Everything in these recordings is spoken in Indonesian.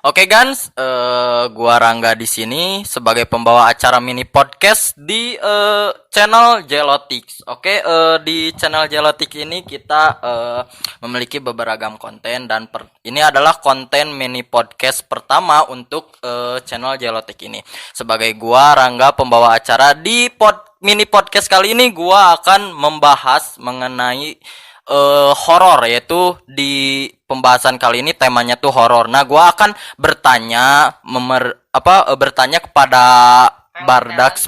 Oke guys, gua Rangga di sini sebagai pembawa acara mini podcast di channel Jelotix. Oke, di channel Jelotix ini kita memiliki beragam konten dan ini adalah konten mini podcast pertama untuk channel Jelotix ini. Sebagai gua Rangga pembawa acara di mini podcast kali ini, gua akan membahas mengenai horor, yaitu di pembahasan kali ini temanya tuh horor. Nah, gua akan bertanya bertanya kepada Bardaks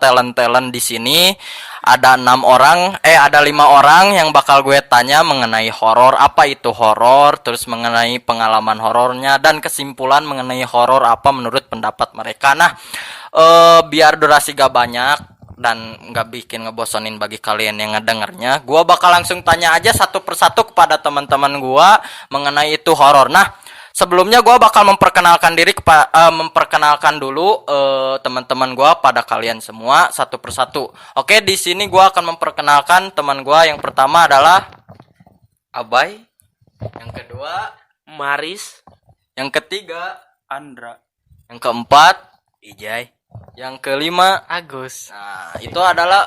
talent di sini. Ada 5 orang yang bakal gue tanya mengenai horor, apa itu horor, terus mengenai pengalaman horornya dan kesimpulan mengenai horor apa menurut pendapat mereka. Nah, biar durasi gak banyak dan nggak bikin ngebosonin bagi kalian yang ngedengernya, gua bakal langsung tanya aja satu persatu kepada teman-teman gua mengenai itu horor. Nah, sebelumnya gua bakal memperkenalkan memperkenalkan dulu teman-teman gua pada kalian semua satu persatu. Oke, di sini gua akan memperkenalkan teman gua. Yang pertama adalah Abai, yang kedua Maris, yang ketiga Andra, yang keempat Ijay, yang kelima Agus. Nah, itu adalah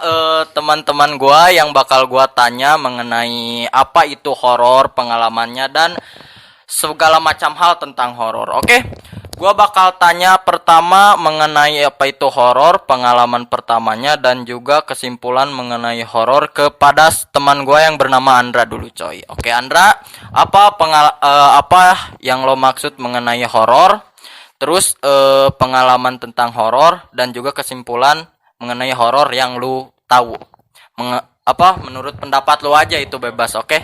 teman-teman gua yang bakal gua tanya mengenai apa itu horor, pengalamannya dan segala macam hal tentang horor. Oke. Gua bakal tanya pertama mengenai apa itu horor, pengalaman pertamanya dan juga kesimpulan mengenai horor kepada teman gua yang bernama Andra dulu, coy. Oke, Andra, apa yang lo maksud mengenai horor? Terus pengalaman tentang horor dan juga kesimpulan mengenai horor yang lu tahu. Menurut pendapat lu aja, itu bebas, oke?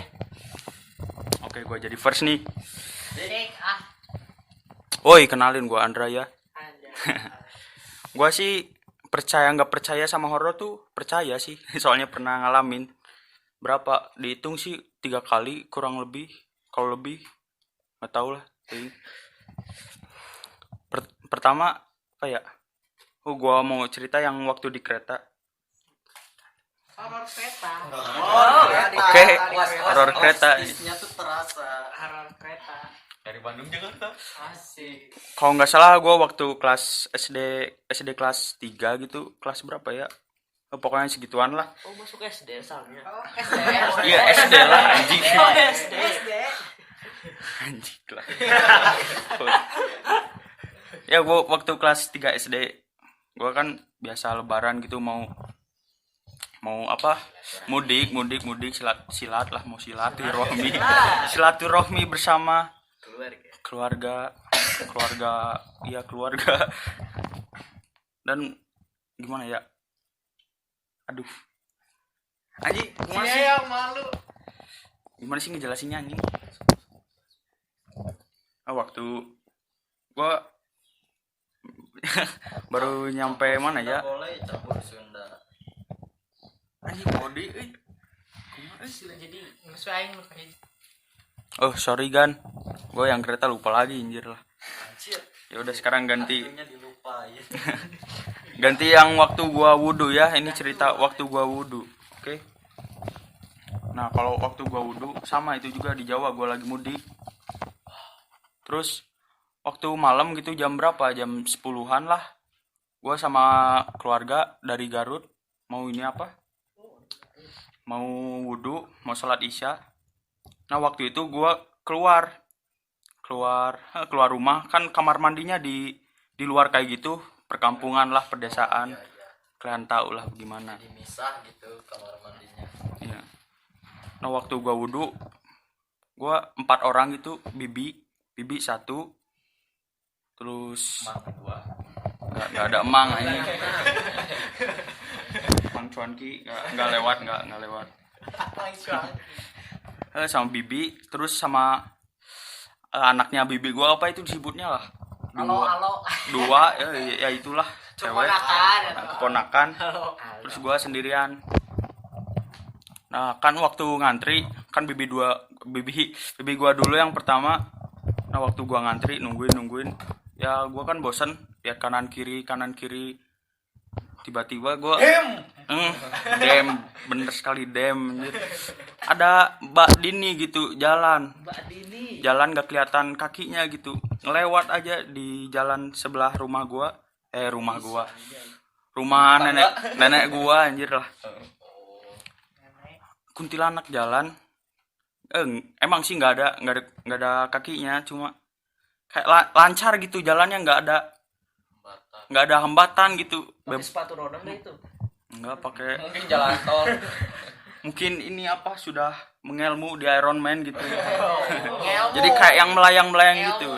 Oke, gue jadi first nih. Woi, kenalin gue Andra ya. Gue sih percaya nggak percaya sama horor tuh percaya sih. Soalnya pernah ngalamin. Berapa? Dihitung sih 3 kali kurang lebih. Kalau lebih nggak tahu lah. Pertama kayak gue mau cerita yang waktu di kereta. Horor kereta. Oke, horor kereta. Tuh terasa. Horor kereta. Dari Bandung Jakarta. Asik. Kalau nggak salah gue waktu kelas SD kelas 3 gitu, kelas berapa ya? Pokoknya segituan lah. Oh, masuk SD soalnya. Iya, SD lah anjing. SD. Anjing lah. Ya gue waktu kelas 3 SD, gue kan biasa lebaran gitu mau mudik silat lah, mau silaturahmi bersama keluarga dan gimana ya, aduh anjing gimana sih ngejelasinnya anjing. Waktu gue baru nyampe mana ya? Boleh campur Sunda. Anjing body Jadi ngesuain lu kayak. Oh, sorry Gan. Gue yang kereta lupa lagi anjir lah. Anjir. Ya udah sekarang ganti. Dilupain. Ganti yang waktu gua wudu ya. Ini cerita waktu gua wudu. Oke. Nah, kalau waktu gua wudu sama itu juga di Jawa, gua lagi mudik. Terus waktu malam gitu jam berapa? Jam 10-an lah. Gua sama keluarga dari Garut mau mau wudu, mau sholat isya. Nah, waktu itu gue keluar rumah, kan kamar mandinya di luar kayak gitu, perkampungan lah, pedesaan. Kalian tahu lah gimana. Dimisah gitu kamar mandinya. Iya. Nah, waktu gue wudu, gue 4 orang gitu, bibi 1, terus Emang kedua. nggak ada emang ini. Mang Cuanki nggak lewat. Sama bibi, terus sama anaknya bibi gua, apa itu disebutnya lah, dua ya itulah cewek, keponakan. Terus gua sendirian. Nah, kan waktu ngantri kan bibi gua dulu yang pertama. Nah, waktu gua ngantri nungguin ya, gua kan bosen lihat kanan kiri, tiba-tiba gua Dem, bener sekali dem. Anjir. Ada Mbak Dini gitu jalan. Mbak Dini. Jalan gak kelihatan kakinya gitu. Ngelewat aja di jalan sebelah rumah gua. Rumah nenek gua anjir lah. Kuntilanak jalan. Emang sih nggak ada kakinya, cuma kayak lancar gitu jalannya, nggak ada hambatan gitu. Pakai sepatu roda enggak itu? Nggak pakai. Mungkin jalan tol. Mungkin ini apa sudah mengelmu di Iron Man gitu. Ngelmu. Jadi kayak yang melayang-melayang gitu.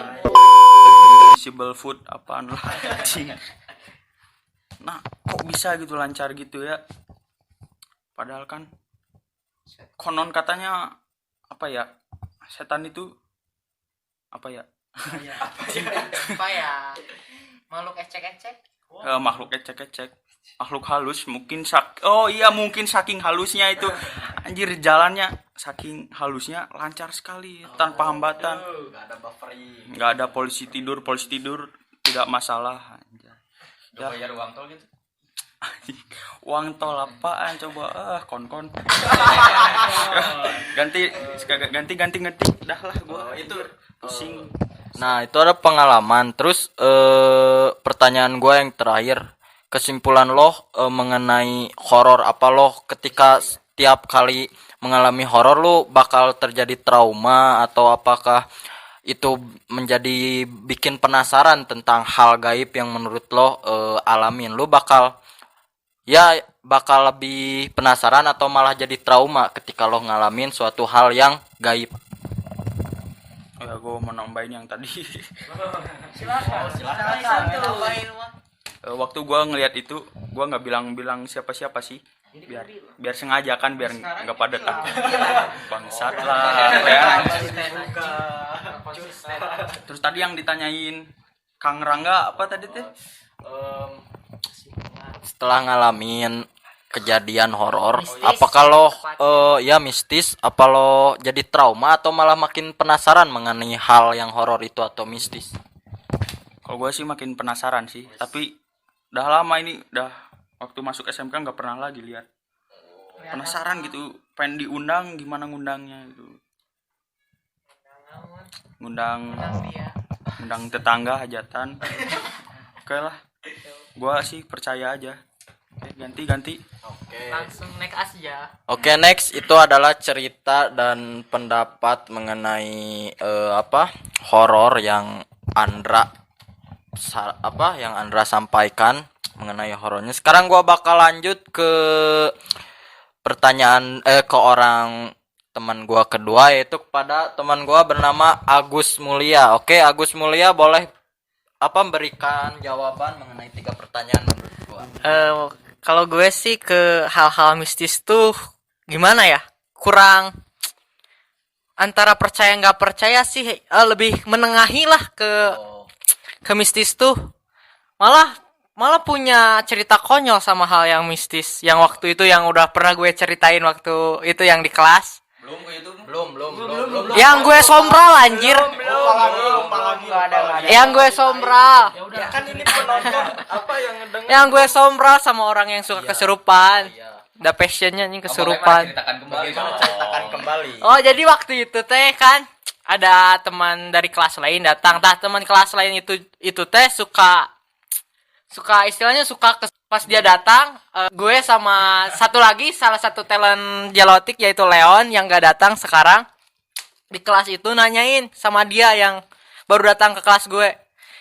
Invisible food apaan lah anjing. Nah, kok bisa gitu lancar gitu ya? Padahal kan konon katanya apa ya? Setan itu apa ya? Apa ya? Makhluk ecek-ecek. Makhluk ecek-ecek. Makhluk halus mungkin mungkin saking halusnya itu anjir jalannya saking halusnya lancar sekali tanpa hambatan. Nggak ada buffering. Nggak ada polisi tidur tidak masalah anjir. Udah bayar uang tol gitu. Uang tol apaan coba kon ganti dah lah gua Itu pusing. Nah, itu ada pengalaman. Terus pertanyaan gue yang terakhir, kesimpulan lo mengenai horor apa lo ketika setiap kali mengalami horor lo bakal terjadi trauma atau apakah itu menjadi bikin penasaran tentang hal gaib yang menurut lo alamin? Lo bakal lebih penasaran atau malah jadi trauma ketika lo ngalamin suatu hal yang gaib? Ya gue mau nambahin yang tadi. Silakan. Tambahin mah. Waktu gue ngelihat itu gue nggak bilang siapa sih, biar sengaja kan, biar nggak pada takut. Bangsat lah ya. Terus tadi yang ditanyain Kang Rangga apa tadi teh? Setelah ngalamin kejadian horor, apakah lo mistis, apa lo jadi trauma atau malah makin penasaran mengenai hal yang horor itu atau mistis? Kalau gue sih makin penasaran sih, tapi udah lama ini, udah waktu masuk SMK nggak pernah lagi lihat. Penasaran gitu, pengen diundang, gimana ngundangnya gitu. Ngundang tetangga hajatan. Oke lah, gue sih percaya aja. Ganti. Langsung next aja. Oke, next itu adalah cerita dan pendapat mengenai horor yang Andra sampaikan mengenai horornya. Sekarang gua bakal lanjut ke pertanyaan ke orang teman gua kedua, yaitu kepada teman gua bernama Agus Mulia. Oke, Agus Mulia boleh berikan jawaban mengenai 3 pertanyaan menurut gua. Kalau gue sih ke hal-hal mistis tuh gimana ya? Kurang antara percaya nggak percaya sih, lebih menengahi lah ke mistis tuh. Malah punya cerita konyol sama hal yang mistis. Yang waktu itu yang udah pernah gue ceritain waktu itu yang di kelas. Belum. Yang gue sombral anjir. Yang gue sombral. Ya udah kan ini penonton yang ngedenger. Yang gue sombral sama orang yang suka kesurupan. Udah passionnya nih kesurupan. Ceritakan kembali. Oh, jadi waktu itu teh kan ada teman dari kelas lain datang. Teman kelas lain itu teh suka istilahnya pas dia datang, gue sama salah satu talent Jelotik yaitu Leon yang gak datang sekarang di kelas itu nanyain sama dia yang baru datang ke kelas gue,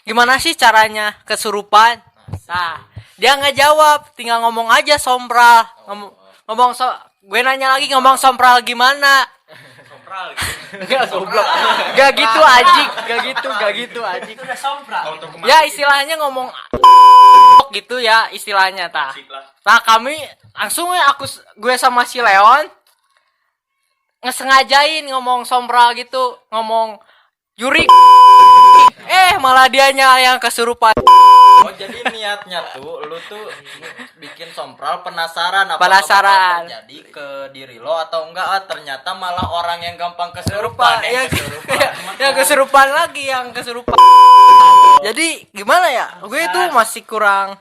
gimana sih caranya kesurupan? Nah, dia nggak jawab, tinggal ngomong aja sombral. Gue nanya lagi ngomong sombral gimana? Enggak goblok. Enggak gitu anjing, enggak gitu anjing. Itu udah sombral. Ya istilahnya ngomong gitu ya istilahnya tah. Nah, kami langsung gue sama si Leon ngesengajain ngomong sombral gitu, ngomong Yuri. Malah dianya yang kesurupan. Oh, jadi niatnya tuh lu tuh bikin sompral penasaran Penasaran. terjadi ke diri lo atau enggak, ternyata malah orang yang gampang kesurupan. Yang kesurupan lagi yang kesurupan. Jadi gimana ya? Gue tuh masih kurang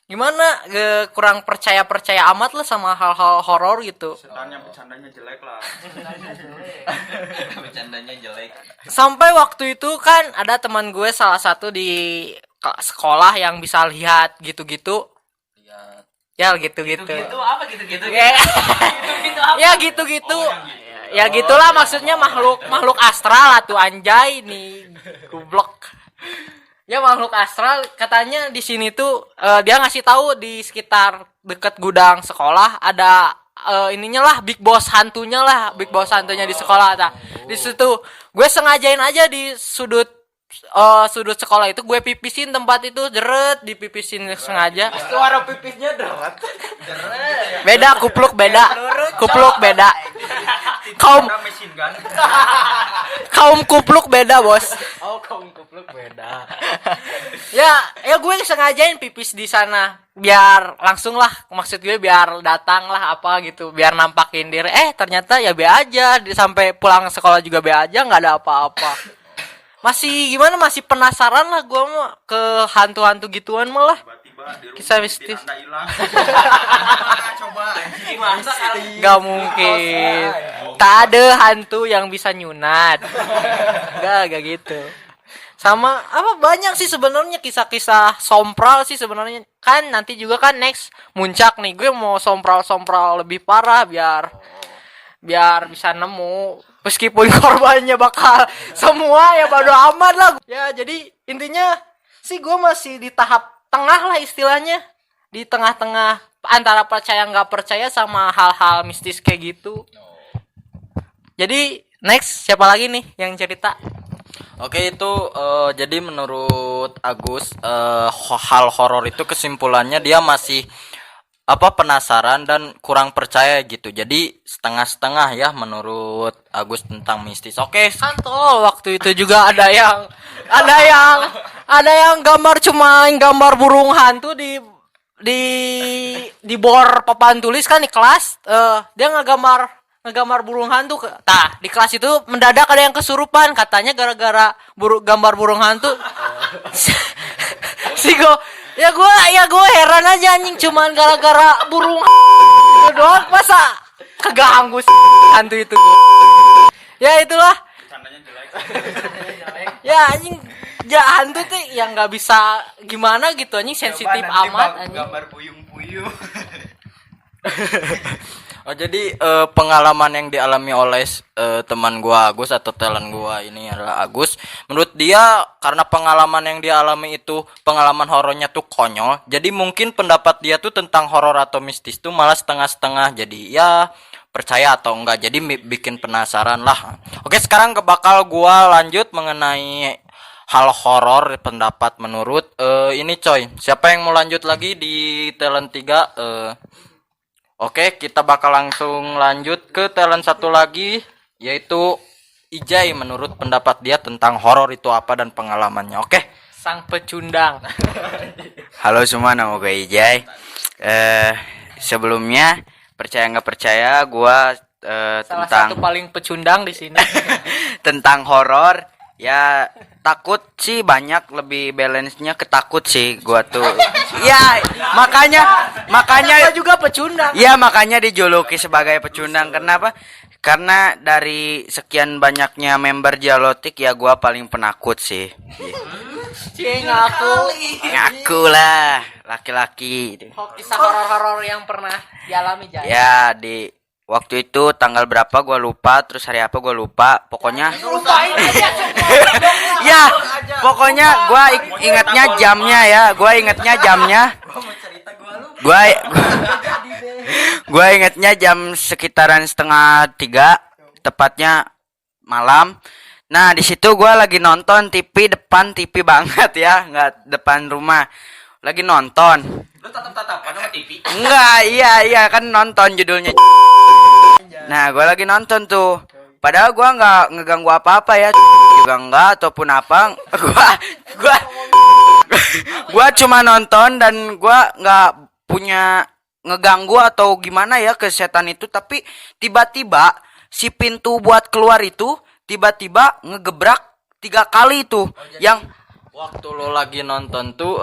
gimana kurang percaya amat lah sama hal-hal horor gitu. Setannya bercandanya jelek lah. Bercandanya jelek. Sampai waktu itu kan ada teman gue salah satu di sekolah yang bisa lihat gitu-gitu. Ya gitu-gitu. Apa gitu-gitu? Ya gitu-gitu. Ya gitulah maksudnya makhluk astral atau anjay nih goblok. Ya makhluk astral katanya di sini tuh dia ngasih tahu di sekitar deket gudang sekolah ada ininya lah big boss hantunya di sekolah. Nah, di situ gue sengajain aja di sudut sekolah itu gue pipisin tempat itu jeret dipipisin sengaja. Suara pipisnya deret. Beda kupluk beda. Kaum kupluk beda bos. Oh, kaum kupluk beda. ya gue sengajain pipis di sana biar langsung lah maksud gue biar datang lah apa gitu biar nampakin diri ternyata ya be aja sampai pulang sekolah juga be aja nggak ada apa-apa. Masih penasaran lah gue mah ke hantu-hantu gituan malah. Kisah mistis. Coba anjing. Gak mungkin. Tak ada hantu yang bisa nyunat. Gak gitu. Sama apa banyak sih sebenarnya kisah-kisah sompral sih sebenarnya. Kan nanti juga kan next muncak nih. Gue mau sompral lebih parah biar bisa nemu. Meskipun korbannya bakal semua ya bodo amat lah. Ya jadi intinya sih gue masih di tahap tengah lah istilahnya. Di tengah-tengah antara percaya nggak percaya sama hal-hal mistis kayak gitu. Jadi next siapa lagi nih yang cerita? Oke itu jadi menurut Agus hal horor itu kesimpulannya dia masih penasaran dan kurang percaya gitu. Jadi setengah-setengah ya menurut Agus tentang mistis. Oke. Santo waktu itu juga ada yang gambar burung hantu di bor papan tulis kan di kelas. Dia ngegambar burung hantu. Di kelas itu mendadak ada yang kesurupan katanya gara-gara gambar burung hantu. gue heran aja anjing cuman gara-gara burung itu doang masa keganggu hantu itu. Ya itulah. Ya anjing hantu tuh yang nggak bisa gimana gitu anjing sensitif amat anjing. Gambar puyung-puyung. Oh jadi pengalaman yang dialami oleh teman gua Agus atau talent gua ini adalah Agus. Menurut dia karena pengalaman yang dialami itu pengalaman horornya tuh konyol. Jadi mungkin pendapat dia tuh tentang horor atau mistis tuh malah setengah-setengah. Jadi ya percaya atau enggak. Jadi bikin penasaran lah. Oke sekarang bakal gua lanjut mengenai hal horor pendapat menurut ini coy. Siapa yang mau lanjut lagi di talent 3? Oke, kita bakal langsung lanjut ke talent satu lagi, yaitu Ijay menurut pendapat dia tentang horor itu apa dan pengalamannya. Oke. Sang pecundang. Halo semua, nama gue Ijay. Sebelumnya percaya nggak percaya, gue Salah tentang satu paling pecundang di sini. tentang horor ya takut sih banyak, lebih balance-nya ketakut sih gue tuh. Ya makanya juga pecundang. ya makanya dijuluki sebagai pecundang. Kenapa? Karena dari sekian banyaknya member Jalotik ya gue paling penakut sih. Ngaku lah laki-laki. Kisah horor-horor yang pernah dialami Jay. Ya di waktu itu tanggal berapa gue lupa, terus hari apa gue lupa, pokoknya ya pokoknya gue ingatnya jamnya gue ingatnya jam sekitaran 2:30 tepatnya malam. Nah di situ gue lagi nonton TV, depan TV banget ya, nggak depan rumah, lagi nonton. Lu tatap-tatapan sama TV? Enggak, iya kan nonton judulnya. Nah, gue lagi nonton tuh. Padahal gue nggak ngeganggu apa-apa ya, juga enggak ataupun apa. Gue cuma nonton dan gue nggak punya ngeganggu atau gimana ya ke setan itu. Tapi tiba-tiba si pintu buat keluar itu tiba-tiba ngegebrak 3 kali tuh. Yang waktu lo lagi nonton tuh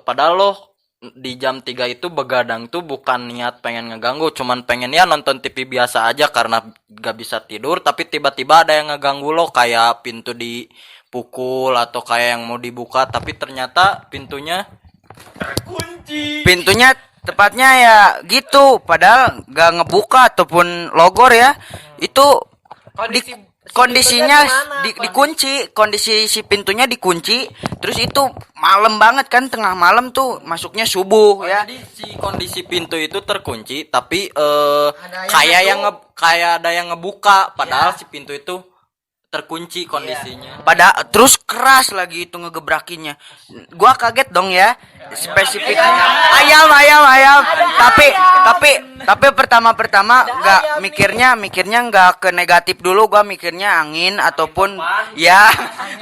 padahal lo di jam 3 itu begadang tuh bukan niat pengen ngeganggu, cuman pengen ya nonton TV biasa aja karena gak bisa tidur, tapi tiba-tiba ada yang ngeganggu lo, kayak pintu dipukul atau kayak yang mau dibuka tapi ternyata pintunya Pintunya tepatnya ya gitu, padahal gak ngebuka ataupun logor ya. Itu kondisinya dikunci, kondisi si pintunya dikunci. Terus itu malam banget kan, tengah malam tuh, masuknya subuh ya. Jadi si kondisi pintu itu terkunci tapi kayak ada yang ngebuka padahal si pintu itu terkunci kondisinya. Pada terus keras lagi itu ngegebrakinnya. Gua kaget dong ya. Spesifiknya ayam. Tapi pertama nggak mikirnya nggak ke negatif dulu. Gua mikirnya angin ataupun ya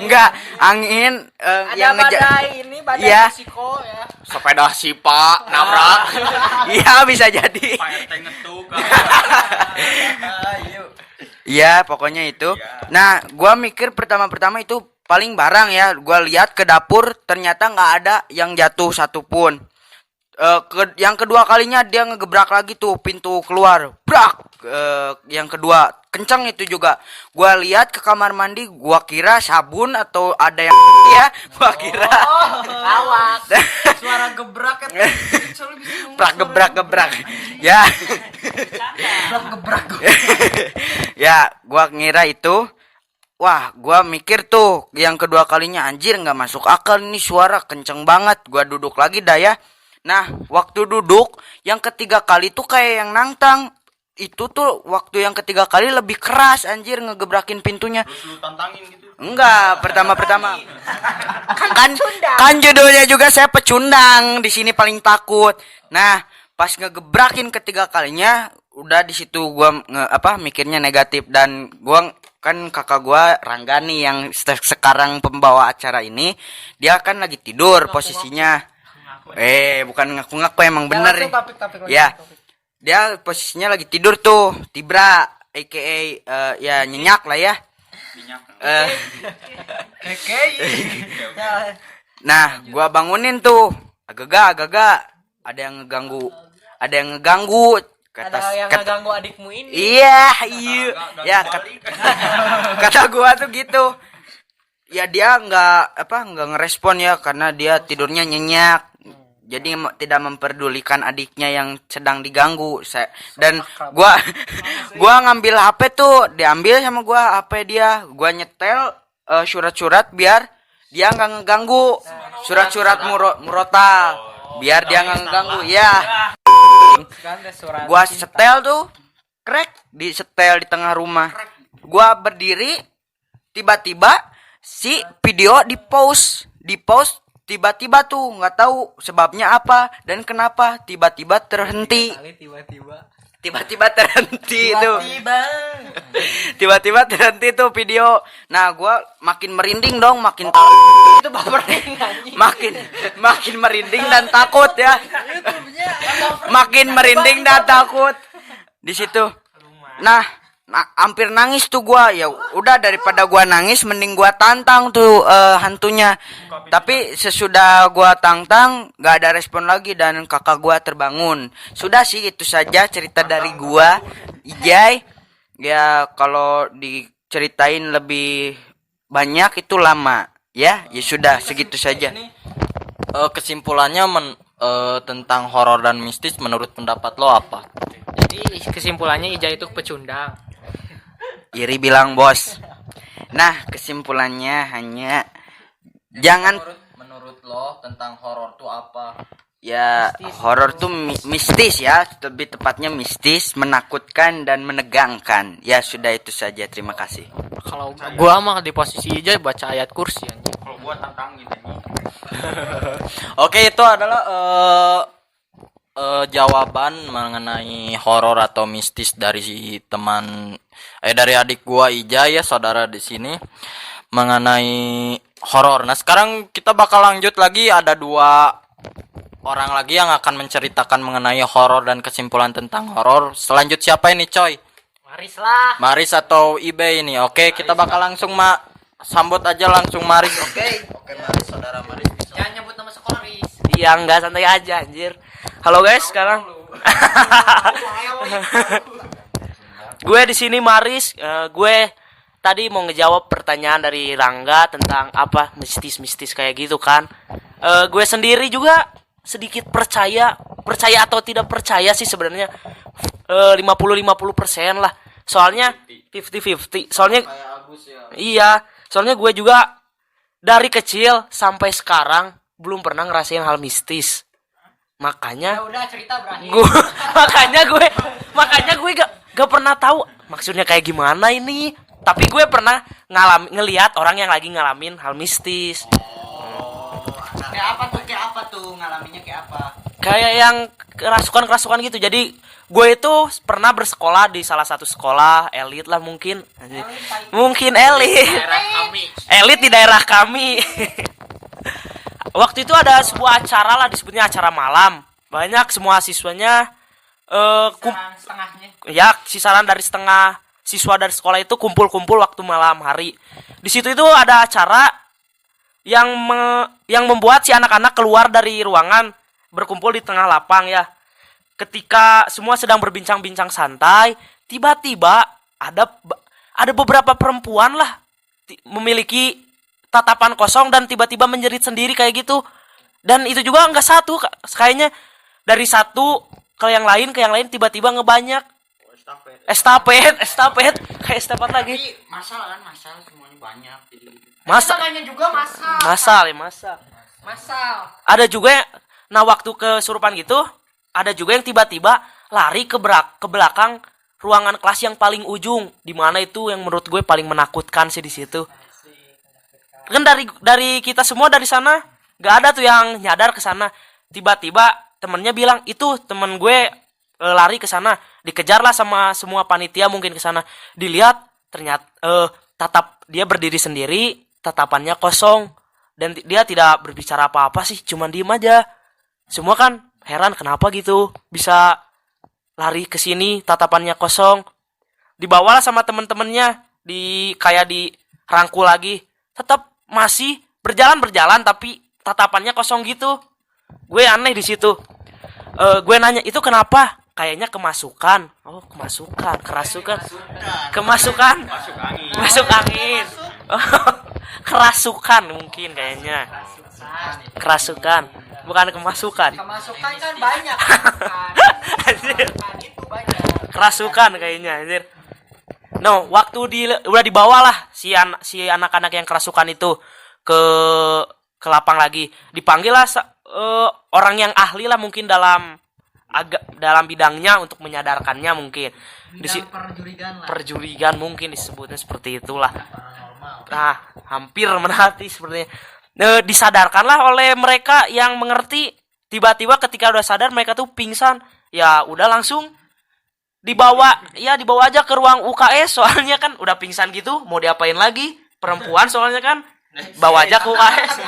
nggak angin yang badai risiko ya. Sepeda si Pak nabrak. Iya bisa jadi. Pak RT ngetuk. Iya, pokoknya itu. Nah, gua mikir pertama-pertama itu paling barang ya. Gua lihat ke dapur, ternyata nggak ada yang jatuh satupun. Yang kedua kalinya dia ngegebrak lagi tuh pintu keluar. Brak. Yang kedua kencang itu juga. Gua lihat ke kamar mandi, gua kira sabun atau ada yang ya. Gua kira. Awak. Suara gebrak kan. Gebrak. Ya. Ya, gua ngira itu. Wah, gua mikir tuh yang kedua kalinya anjir nggak masuk akal nih, suara kenceng banget. Gua duduk lagi dah ya. Nah, waktu duduk yang ketiga kali tuh kayak yang nantang. Itu tuh waktu yang ketiga kali lebih keras anjir ngegebrakin pintunya. Terus lu tantangin gitu. Enggak, pertama. Kan judulnya juga saya pecundang, di sini paling takut. Nah, pas ngegebrakin ketiga kalinya udah di situ gua mikirnya negatif, dan gua kan kakak gua Ranggani yang sekarang pembawa acara ini, dia kan lagi tidur posisinya. Bukan ngaku-ngaku, emang bener. Ya. Dia posisinya lagi tidur tuh, Tibra aka ya nyenyak lah ya. Nah, gua bangunin tuh. Agak ada yang ngeganggu. Ada yang ngeganggu adikmu ini. Iya. Ya, kata gua tuh gitu. Ya dia nggak ngerespon ya, karena dia tidurnya nyenyak. Jadi tidak memperdulikan adiknya yang sedang diganggu. Dan gua ngambil HP tuh, diambil sama gua HP dia. Gua nyetel surat-surat biar dia nggak ngeganggu. Surat-surat murotal biar dia nggak ngeganggu. Ya. Gua setel tuh, disetel di tengah rumah. Gua berdiri, tiba-tiba si video di pause tiba-tiba tuh, nggak tahu sebabnya apa dan kenapa tiba-tiba terhenti. Tiba-tiba terhenti tuh video. Nah, gua makin merinding dong, makin merinding dan takut ya. Makin merinding dan takut di situ. Nah, hampir nangis tuh gua. Ya udah, daripada gua nangis mending gua tantang tuh hantunya. Tapi sesudah gua tantang gak ada respon lagi dan kakak gua terbangun. Sudah sih, itu saja cerita dari gua, Ijay. Ya kalau diceritain lebih banyak itu lama. Ya sudah segitu saja. Kesimpulannya tentang horor dan mistis menurut pendapat lo apa? Jadi kesimpulannya Ijay itu pecundang. Iri bilang bos. Nah, kesimpulannya hanya jangan. Menurut lo tentang horor tuh apa? Ya, horor tuh mistis ya, lebih tepatnya mistis, menakutkan dan menegangkan. Ya sudah, itu saja, terima kasih. Kalau gua mah di posisi Ijay baca ayat kursi anjing. Kalau gua tantangin ini. Oke, itu adalah jawaban mengenai horor atau mistis dari dari adik gua Ijay ya, saudara di sini, mengenai horor. Nah, sekarang kita bakal lanjut lagi, ada 2 orang lagi yang akan menceritakan mengenai horor dan kesimpulan tentang horor. Selanjut siapa ini, coy? Maris atau Ibe ini. Oke, kita bakal langsung sambut aja langsung Maris. Oke, Maris, saudara Maris. Jangan nyebut nama sekolah, Riz. Ya enggak, santai aja anjir. Halo guys, sekarang gue di sini Maris. Gue tadi mau ngejawab pertanyaan dari Rangga tentang apa mistis-mistis kayak gitu kan. Gue sendiri juga sedikit percaya atau tidak percaya sih sebenarnya. 50-50% lah. Soalnya 50-50. Soalnya iya, soalnya gue juga dari kecil sampai sekarang belum pernah ngerasain hal mistis. Makanya udah cerita berakhir. makanya gue gak pernah tahu maksudnya kayak gimana ini. Tapi gue pernah ngelihat orang yang lagi ngalamin hal mistis. Kayak apa tuh ngalaminnya kayak apa? Kayak yang kerasukan gitu. Jadi gue itu pernah bersekolah di salah satu sekolah elit lah mungkin. Mungkin elit. Elit di daerah kami. Waktu itu ada sebuah acara lah, disebutnya acara malam. Banyak semua siswanya Setengahnya. ya kisaran dari setengah siswa dari sekolah itu kumpul-kumpul waktu malam hari. Di situ itu ada acara yang membuat si anak-anak keluar dari ruangan, berkumpul di tengah lapang ya. Ketika semua sedang berbincang-bincang santai, tiba-tiba ada beberapa perempuan lah memiliki tatapan kosong dan tiba-tiba menjerit sendiri kayak gitu. Dan itu juga nggak satu, kayaknya dari satu ke yang lain tiba-tiba ngebanyak. Estafet kayak estafet lagi. Masal semuanya banyak. Masa Namanya juga masal. masal. Ada juga nah waktu kesurupan gitu, ada juga yang tiba-tiba lari ke belakang ruangan kelas yang paling ujung, di mana itu yang menurut gue paling menakutkan sih di situ. Kan dari kita semua dari sana nggak ada tuh yang nyadar ke sana. Tiba-tiba temennya bilang itu temen gue lari ke sana, dikejarlah sama semua panitia mungkin ke sana. Dilihat ternyata dia berdiri sendiri, tatapannya kosong dan dia tidak berbicara apa-apa sih, cuman diem aja. Semua kan heran kenapa gitu bisa lari ke sini tatapannya kosong. Dibawalah sama temen-temennya, kayak dirangkul lagi. Tetap masih berjalan tapi tatapannya kosong gitu. Gue aneh di situ. Gue nanya, itu kenapa? Kayaknya kemasukan. Oh, kerasukan. Masuk angin. Oh, kerasukan mungkin kayaknya. Kerasukan, bukan kemasukan. Kemasukan kan banyak. Anjir. Itu banyak. Kerasukan kayaknya, anjir. No, waktu udah dibawa lah si anak-anak yang kerasukan itu ke lapang lagi. Dipanggil lah orang yang ahli lah mungkin dalam bidangnya untuk menyadarkannya mungkin. Perjurigan mungkin disebutnya seperti itulah. Nah, hampir menhati sepertinya. Disadarkanlah oleh mereka yang mengerti. Tiba-tiba ketika udah sadar mereka tuh pingsan. Ya udah langsung dibawa aja ke ruang UKS, soalnya kan udah pingsan gitu, mau diapain lagi? Perempuan soalnya kan. Bawa aja ke UKS.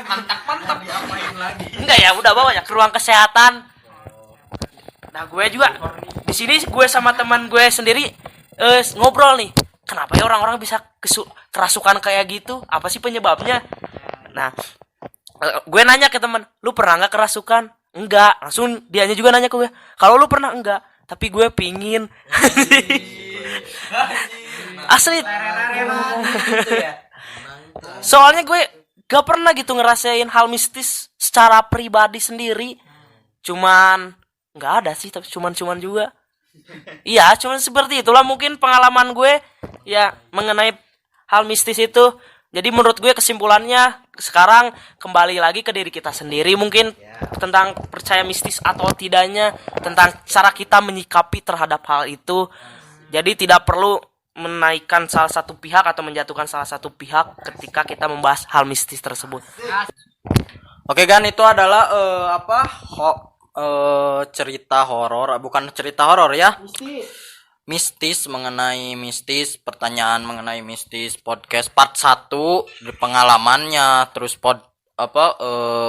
Mantap diapain lagi? Enggak ya, udah bawa aja ke ruang kesehatan. Nah, gue juga di sini gue sama teman gue sendiri ngobrol nih. Kenapa ya orang-orang bisa kerasukan kayak gitu? Apa sih penyebabnya? Nah, gue nanya ke teman, "Lu pernah enggak kerasukan?" "Enggak." Langsung dianya juga nanya ke gue, "Kalau lu pernah?" "Enggak." Tapi gue pingin. Asli. Soalnya gue gak pernah gitu ngerasain hal mistis secara pribadi sendiri. Cuman gak ada sih, tapi cuman juga. Iya, cuman seperti itulah mungkin pengalaman gue ya mengenai hal mistis itu. Jadi menurut gue kesimpulannya sekarang kembali lagi ke diri kita sendiri mungkin tentang percaya mistis atau tidaknya, tentang cara kita menyikapi terhadap hal itu. Jadi tidak perlu menaikkan salah satu pihak atau menjatuhkan salah satu pihak ketika kita membahas hal mistis tersebut. Oke kan, itu adalah cerita horor, bukan cerita horor ya. Mistis, mengenai mistis, pertanyaan mengenai mistis, podcast part 1 pengalamannya, terus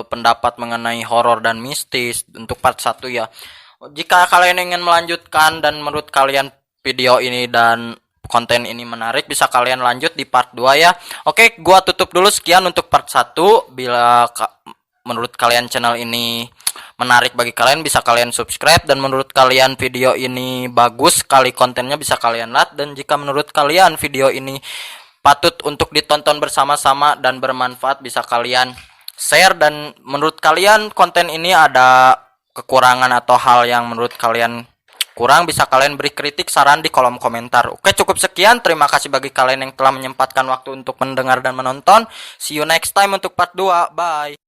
pendapat mengenai horor dan mistis untuk part 1 ya. Jika kalian ingin melanjutkan dan menurut kalian video ini dan konten ini menarik, bisa kalian lanjut di part 2 ya. Oke, gua tutup dulu, sekian untuk part 1. menurut kalian channel ini menarik bagi kalian, bisa kalian subscribe. Dan menurut kalian video ini bagus sekali kontennya, bisa kalian like. Dan jika menurut kalian video ini patut untuk ditonton bersama-sama dan bermanfaat, bisa kalian share. Dan menurut kalian konten ini ada kekurangan atau hal yang menurut kalian kurang, bisa kalian beri kritik, saran di kolom komentar. Oke, cukup sekian. Terima kasih bagi kalian yang telah menyempatkan waktu untuk mendengar dan menonton. See you next time untuk part 2. Bye.